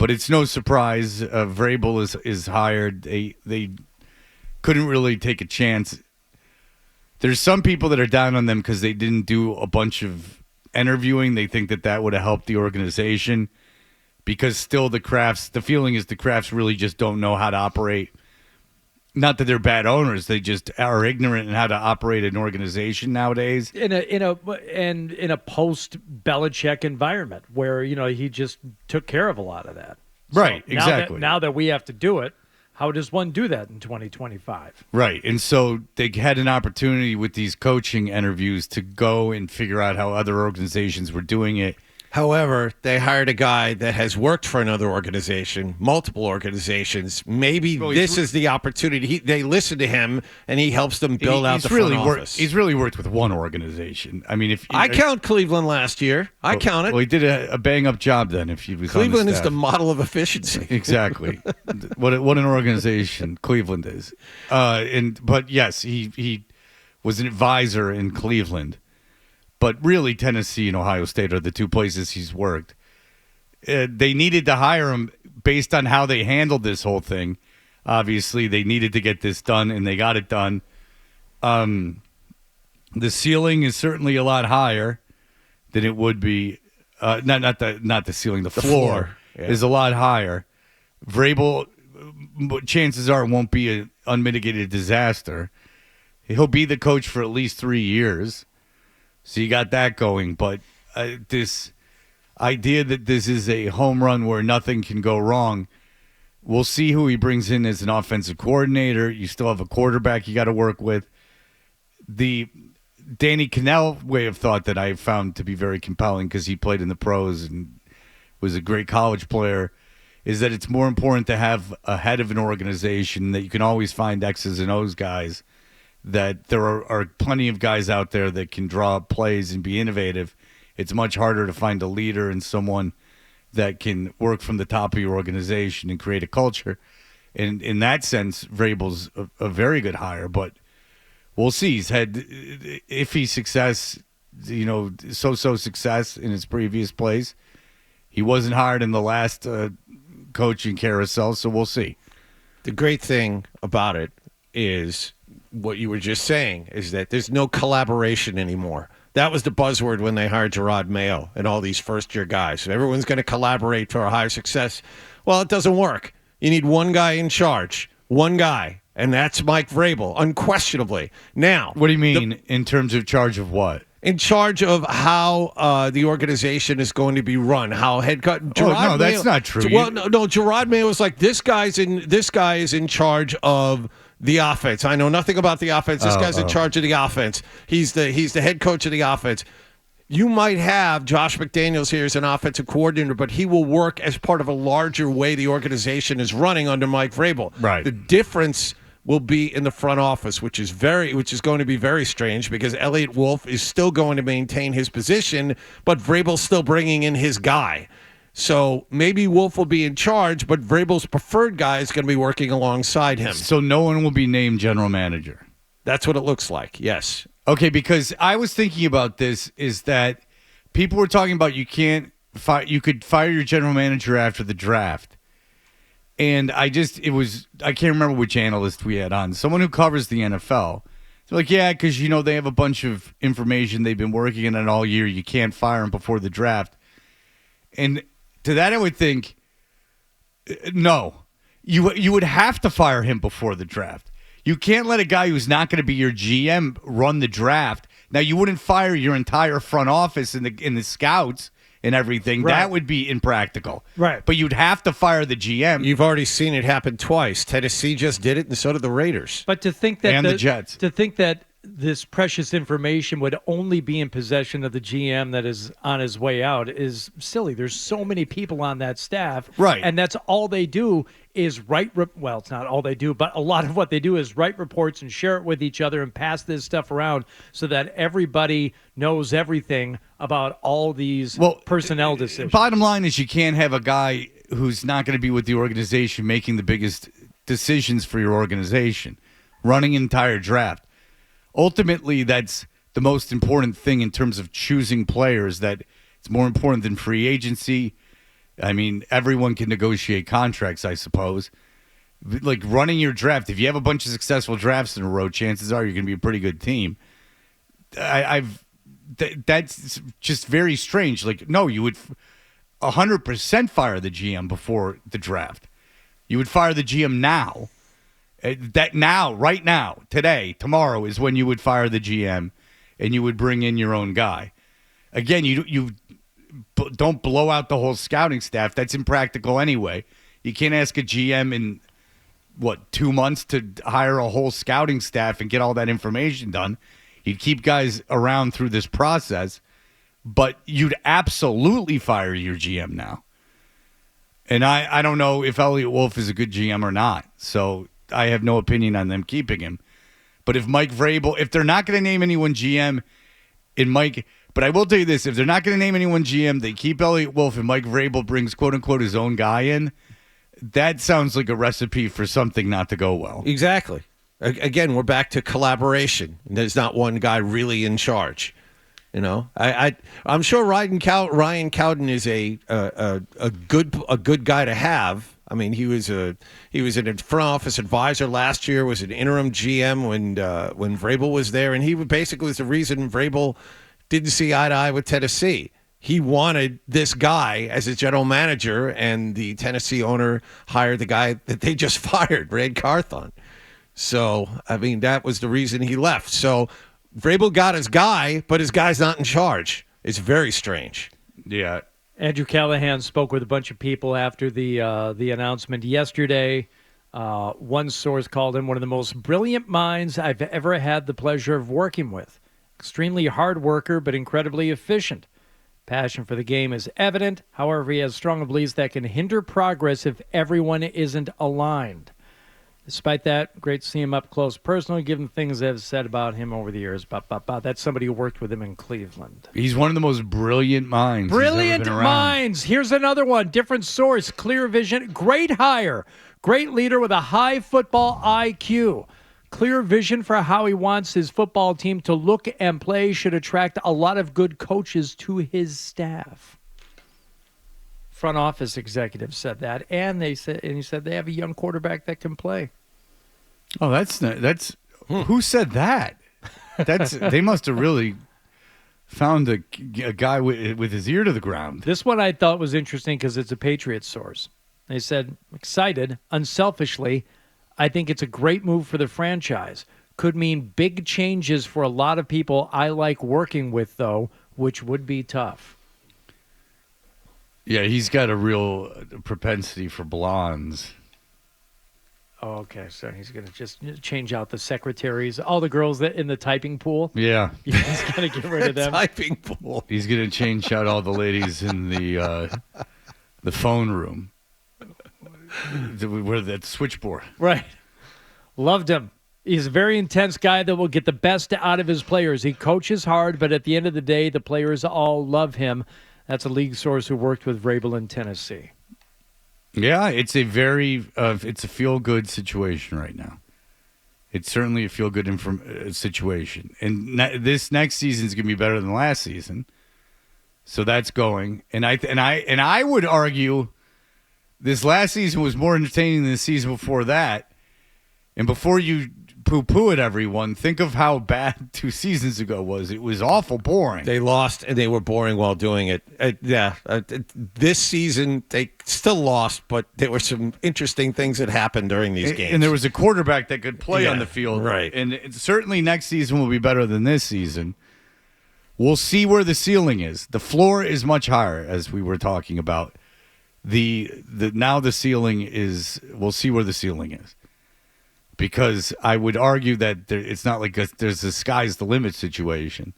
But it's no surprise. Vrabel is hired. They couldn't really take a chance. There's some people that are down on them because they didn't do a bunch of interviewing. They think that would have helped the organization because still the feeling is the Crafts really just don't know how to operate. Not that they're bad owners, they just are ignorant in how to operate an organization nowadays. In a post Belichick environment where he just took care of a lot of that. Right, so exactly. Now that we have to do it, how does one do that in 2025? Right, and so they had an opportunity with these coaching interviews to go and figure out how other organizations were doing it. However, they hired a guy that has worked for another organization, multiple organizations. Maybe this is the opportunity. They listen to him, and he helps them build out the front office. He's really worked with one organization. I mean, I count Cleveland last year. I count it. Well, he did a bang-up job then. If he was Cleveland on the is staff. the model of efficiency. Exactly. what an organization Cleveland is. But yes, he was an advisor in Cleveland. But really, Tennessee and Ohio State are the two places he's worked. They needed to hire him based on how they handled this whole thing. Obviously, they needed to get this done, and they got it done. The ceiling is certainly a lot higher than it would be. Not the ceiling. The floor is a lot higher. Vrabel, chances are, won't be an unmitigated disaster. He'll be the coach for at least 3 years. So you got that going, but this idea that this is a home run where nothing can go wrong, we'll see who he brings in as an offensive coordinator. You still have a quarterback you got to work with. The Danny Cannell way of thought that I found to be very compelling because he played in the pros and was a great college player is that it's more important to have a head of an organization that you can always find X's and O's guys, that there are plenty of guys out there that can draw up plays and be innovative. It's much harder to find a leader and someone that can work from the top of your organization and create a culture. And in that sense, Vrabel's a very good hire, but we'll see. He's had iffy success, so-so success in his previous place. He wasn't hired in the last coaching carousel, so we'll see. The great thing about it is what you were just saying, is that there's no collaboration anymore. That was the buzzword when they hired Gerard Mayo and all these first-year guys. Everyone's going to collaborate for a higher success. Well, it doesn't work. You need one guy in charge, one guy, and that's Mike Vrabel, unquestionably. Now, what do you mean in terms of charge of what? In charge of how the organization is going to be run, how head coach. No, that's not true. Well, no. Gerard Mayo was like, this guy is in charge of the offense. I know nothing about the offense. This guy's in charge of the offense. He's the head coach of the offense. You might have Josh McDaniels here as an offensive coordinator, but he will work as part of a larger way the organization is running under Mike Vrabel. Right. The difference will be in the front office, which is going to be very strange because Elliott Wolf is still going to maintain his position, but Vrabel's still bringing in his guy. So maybe Wolf will be in charge, but Vrabel's preferred guy is going to be working alongside him. So no one will be named general manager. That's what it looks like, yes. Okay, because I was thinking about this, is that people were talking about you could fire your general manager after the draft. And I can't remember which analyst we had on, someone who covers the NFL. They're like, yeah, because, they have a bunch of information they've been working on it all year. You can't fire them before the draft. And to that, I would think, no, you would have to fire him before the draft. You can't let a guy who's not going to be your GM run the draft. Now, you wouldn't fire your entire front office in the scouts and everything. Right. That would be impractical. Right. But you'd have to fire the GM. You've already seen it happen twice. Tennessee just did it, and so did the Raiders. But to think that the Jets. To think that this precious information would only be in possession of the GM that is on his way out is silly. There's so many people on that staff. Right. And that's all they do is write, well, it's not all they do, but a lot of what they do is write reports and share it with each other and pass this stuff around so that everybody knows everything about all these personnel decisions. Bottom line is you can't have a guy who's not going to be with the organization making the biggest decisions for your organization, running an entire draft. Ultimately, that's the most important thing in terms of choosing players, that it's more important than free agency. I mean, everyone can negotiate contracts, I suppose. Like running your draft, if you have a bunch of successful drafts in a row, chances are you're going to be a pretty good team. That's just very strange. Like, no, you would 100% fire the GM before the draft. You would fire the GM now. Right now, today, tomorrow is when you would fire the GM, and you would bring in your own guy. Again, you don't blow out the whole scouting staff. That's impractical anyway. You can't ask a GM in 2 months to hire a whole scouting staff and get all that information done. You'd keep guys around through this process, but you'd absolutely fire your GM now. And I don't know if Elliot Wolf is a good GM or not, so I have no opinion on them keeping him. But if Mike Vrabel, if they're not going to name anyone GM, but I will tell you this, if they're not going to name anyone GM, they keep Elliot Wolf and Mike Vrabel brings quote-unquote his own guy in, that sounds like a recipe for something not to go well. Exactly. Again, we're back to collaboration. There's not one guy really in charge. You know, I'm sure Ryan Cowden is a good guy to have. I mean, he was a front office advisor last year. Was an interim GM when Vrabel was there, and he basically was the reason Vrabel didn't see eye to eye with Tennessee. He wanted this guy as his general manager, and the Tennessee owner hired the guy that they just fired, Red Carthon. So, I mean, that was the reason he left. So, Vrabel got his guy, but his guy's not in charge. It's very strange. Yeah. Andrew Callahan spoke with a bunch of people after the announcement yesterday. One source called him one of the most brilliant minds I've ever had the pleasure of working with. Extremely hard worker, but incredibly efficient. Passion for the game is evident. However, he has strong beliefs that can hinder progress if everyone isn't aligned. Despite that, great to see him up close personally, given things I've said about him over the years. That's somebody who worked with him in Cleveland. He's one of the most brilliant minds. Brilliant minds. Here's another one. Different source. Clear vision. Great hire. Great leader with a high football IQ. Clear vision for how he wants his football team to look and play. Should attract a lot of good coaches to his staff. Front office executives said that, and he said they have a young quarterback that can play. Oh, that's who said that? They must have really found a guy with his ear to the ground. This one I thought was interesting because it's a Patriots source. They said, excited, unselfishly, I think it's a great move for the franchise. Could mean big changes for a lot of people I like working with, though, which would be tough. Yeah, he's got a real propensity for blondes. Oh, okay, so he's going to just change out the secretaries, all the girls that in the typing pool. Yeah. He's going to get rid of them. Typing pool. He's going to change out all the ladies in the phone room. Where that switchboard. Right. Loved him. He's a very intense guy that will get the best out of his players. He coaches hard, but at the end of the day, the players all love him. That's a league source who worked with Vrabel in Tennessee. Yeah, it's a very it's a feel-good situation right now. It's certainly a feel-good situation. And this next season is going to be better than last season. So that's going. And I would argue this last season was more entertaining than the season before that. And before you poo-poo at everyone, think of how bad 2 seasons ago was. It was awful boring. They lost, and they were boring while doing it. This season, they still lost, but there were some interesting things that happened during these games. And there was a quarterback that could play on the field. Right. And certainly next season will be better than this season. We'll see where the ceiling is. The floor is much higher, as we were talking about. Now the ceiling is, we'll see where the ceiling is. Because I would argue that it's not like there's a sky's the limit situation.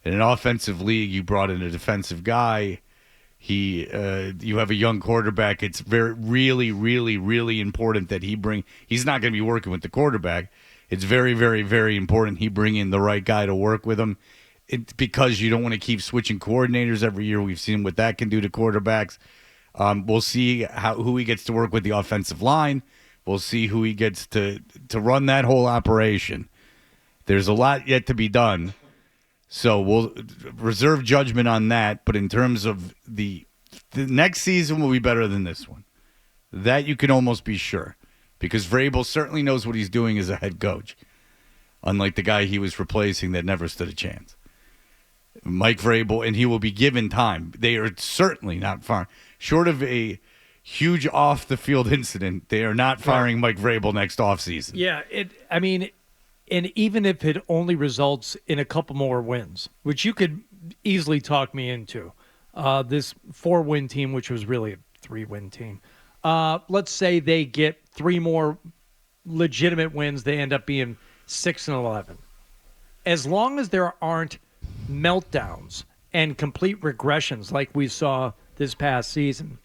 In an offensive league, you brought in a defensive guy. You have a young quarterback. It's really, really, really important that he's not going to be working with the quarterback. It's very, very, very important he bring in the right guy to work with him. It's because you don't want to keep switching coordinators every year. We've seen what that can do to quarterbacks. We'll see who he gets to work with the offensive line. We'll see who he gets to run that whole operation. There's a lot yet to be done. So we'll reserve judgment on that. But in terms of the the next season will be better than this one. That you can almost be sure, because Vrabel certainly knows what he's doing as a head coach, unlike the guy he was replacing that never stood a chance. Mike Vrabel, and he will be given time. They are certainly not firing. Short of a huge off-the-field incident, they are not firing Mike Vrabel next offseason. Yeah, and even if it only results in a couple more wins, which you could easily talk me into, this 4-win team, which was really a 3-win team, let's say they get 3 more legitimate wins, they end up being 6-11. As long as there aren't meltdowns and complete regressions like we saw this past season,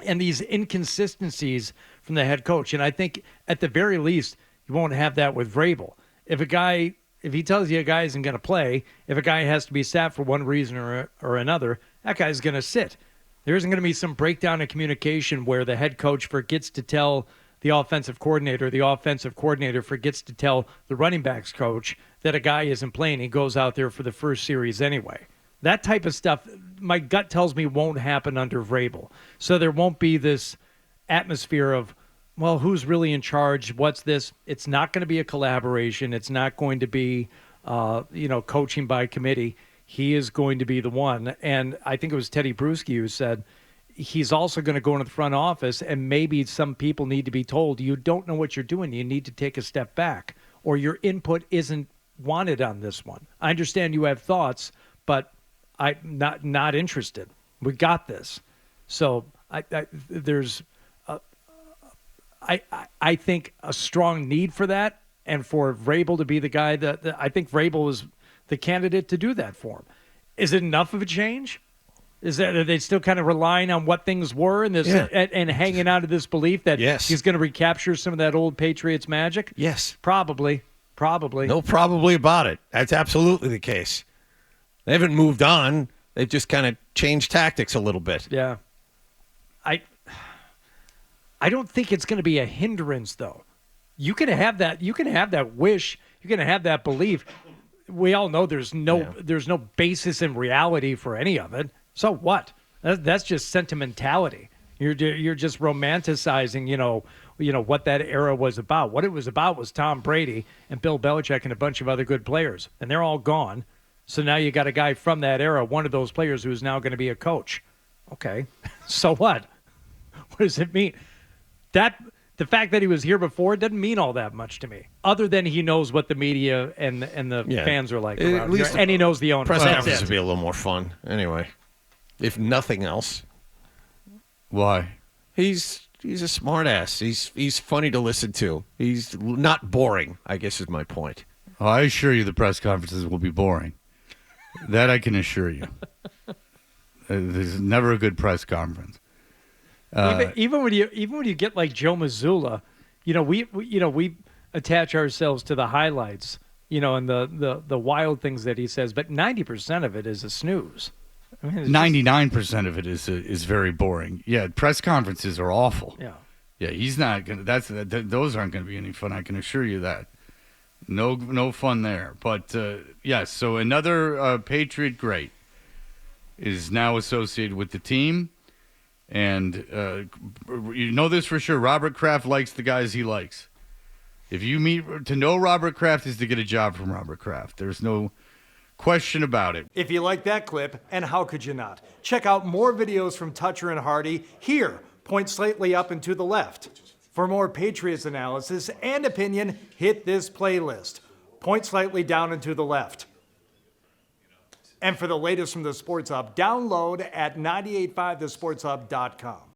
and these inconsistencies from the head coach, and I think at the very least you won't have that with Vrabel. If he tells you a guy isn't going to play, if a guy has to be sat for one reason or another, that guy's going to sit. There isn't going to be some breakdown in communication where the head coach forgets to tell the offensive coordinator forgets to tell the running backs coach that a guy isn't playing. He goes out there for the first series anyway. That type of stuff, my gut tells me, won't happen under Vrabel. So there won't be this atmosphere of, well, who's really in charge? What's this? It's not going to be a collaboration. It's not going to be, coaching by committee. He is going to be the one. And I think it was Teddy Bruschi who said he's also going to go into the front office, and maybe some people need to be told, you don't know what you're doing. You need to take a step back, or your input isn't wanted on this one. I understand you have thoughts, but I'm not interested. We got this. So I think a strong need for that, and for Vrabel to be the guy that I think Vrabel is the candidate to do that for him. Is it enough of a change? Are they still kind of relying on what things were and and hanging out of this belief that he's going to recapture some of that old Patriots magic? Yes. Probably. No probably about it. That's absolutely the case. They haven't moved on. They've just kind of changed tactics a little bit. Yeah. I don't think it's going to be a hindrance, though. You can have that. You can have that wish. You can have that belief. We all know there's no basis in reality for any of it. So what? That's just sentimentality. You're just romanticizing, what that era was about. What it was about was Tom Brady and Bill Belichick and a bunch of other good players, and they're all gone. So now you got a guy from that era, one of those players who is now going to be a coach. Okay, so what? What does it mean? The fact that he was here before doesn't mean all that much to me, other than he knows what the media and the fans are like around here, and he knows the owner. Press conference would be a little more fun, anyway, if nothing else. Why? He's a smart ass. He's funny to listen to. He's not boring, I guess is my point. Oh, I assure you the press conferences will be boring. That I can assure you. There's never a good press conference. Even when you get like Joe Mazzulla, we attach ourselves to the highlights, and the wild things that he says, but 90% of it is a snooze. 99% of it is very boring. Yeah, press conferences are awful. Yeah, he's not gonna. Those aren't gonna be any fun. I can assure you that. No fun there. But yes, so another Patriot great is now associated with the team. And you know this for sure. Robert Kraft likes the guys he likes. If you to know Robert Kraft is to get a job from Robert Kraft. There's no question about it. If you like that clip, and how could you not? Check out more videos from Toucher and Hardy here. Point slightly up and to the left. For more Patriots analysis and opinion, hit this playlist. Point slightly down and to the left. And for the latest from the Sports Hub, download at 985thesportshub.com.